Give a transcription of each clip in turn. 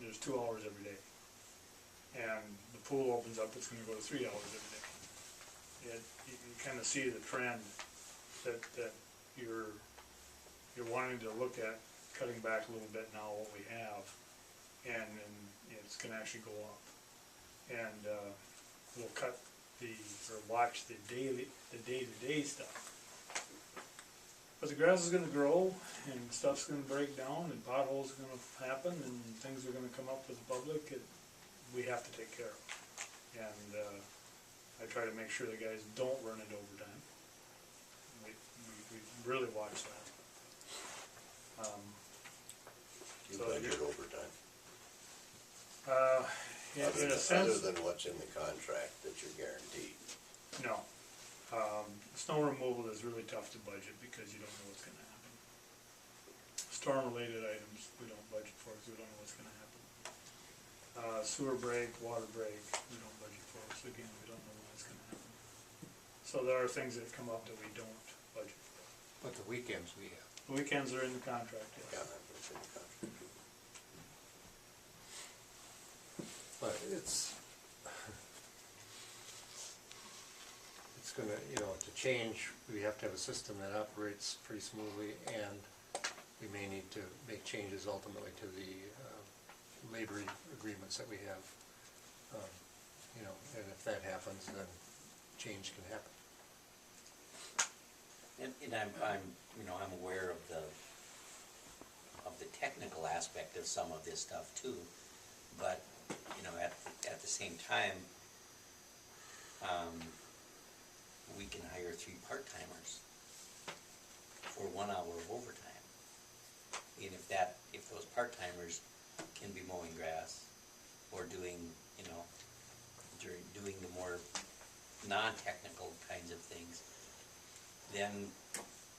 there's 2 hours every day. And the pool opens up, it's gonna go to 3 hours every day. You kinda see the trend that you're wanting to look at cutting back a little bit now what we have, and it's gonna actually go up. And we'll cut or watch the day-to-day stuff. But the grass is gonna grow, and stuff's gonna break down, and potholes are gonna happen, and things are gonna come up with the public that we have to take care of. And I try to make sure the guys don't run into overtime. We really watch that. You budget overtime? In a sense, other than what's in the contract that you're guaranteed. no. Snow removal is really tough to budget because you don't know what's gonna happen. Storm-related items, we don't budget for because we don't know what's gonna happen. Sewer break, water break, we don't budget for because again, we don't know when it's gonna happen. So there are things that come up that we don't budget for. But the weekends we have. The weekends are in the contract, yes. Yeah, that's in the contract. But it's gonna, to change, we have to have a system that operates pretty smoothly, and we may need to make changes ultimately to the labor agreements that we have. And if that happens, then change can happen. And I'm aware of the technical aspect of some of this stuff too, but at the same time, we can hire 3 part-timers for 1 hour of overtime. And if those part-timers can be mowing grass or doing the more non-technical kinds of things, then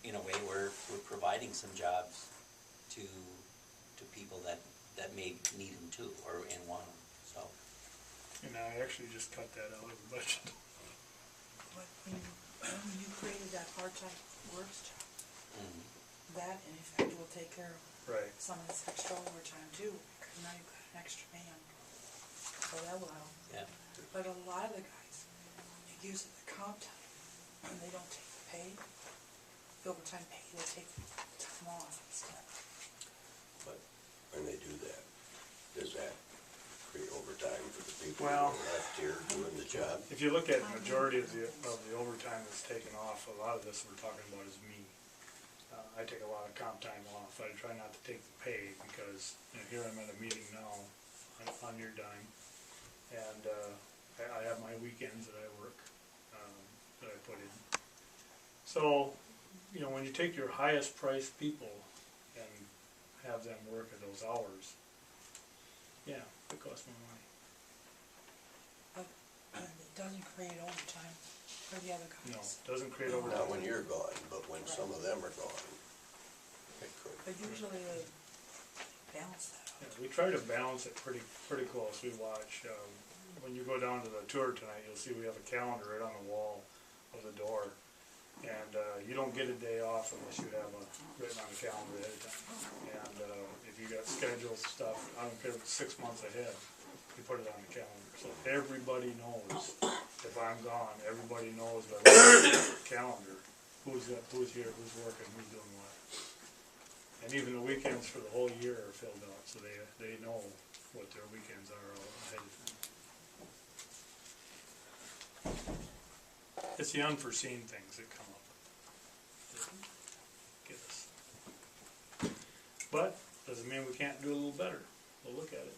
in a way we're providing some jobs to people that may need them too, and want them. So. And I actually just cut that out of the budget. But when you created that part-time works job, that in effect will take care of Right. some of this extra overtime too, because now you've got an extra man. So that will help. Yeah. But a lot of the guys, they use it the comp time, and they don't take the pay, the overtime pay, they take the time off instead. But when they do that, does that create overtime for the people who Well, are left here doing the job? If you look at the majority of the overtime that's taken off, a lot of this we're talking about is me. I take a lot of comp time off. I try not to take the pay because here I'm at a meeting now on your dime, and I have my weekends that I work, that I put in. So, when you take your highest priced people and have them work at those hours, yeah, it costs more money. But it doesn't create overtime for the other guys. No, it doesn't create overtime. Not when you're gone, but when some of them are gone, it could. But usually they balance that out. Yeah, we try to balance it pretty close. We watch, when you go down to the tour tonight, you'll see we have a calendar right on the wall of the door. And you don't get a day off unless you have written on the calendar ahead of time. And if you got scheduled stuff, I don't care if it's 6 months ahead, you put it on the calendar. So everybody knows, if I'm gone, everybody knows by looking at the calendar, who's here, who's working, who's doing what. And even the weekends for the whole year are filled out, so they know what their weekends are all ahead of time. It's the unforeseen things that come up that get us. But doesn't mean we can't do a little better. We'll look at it.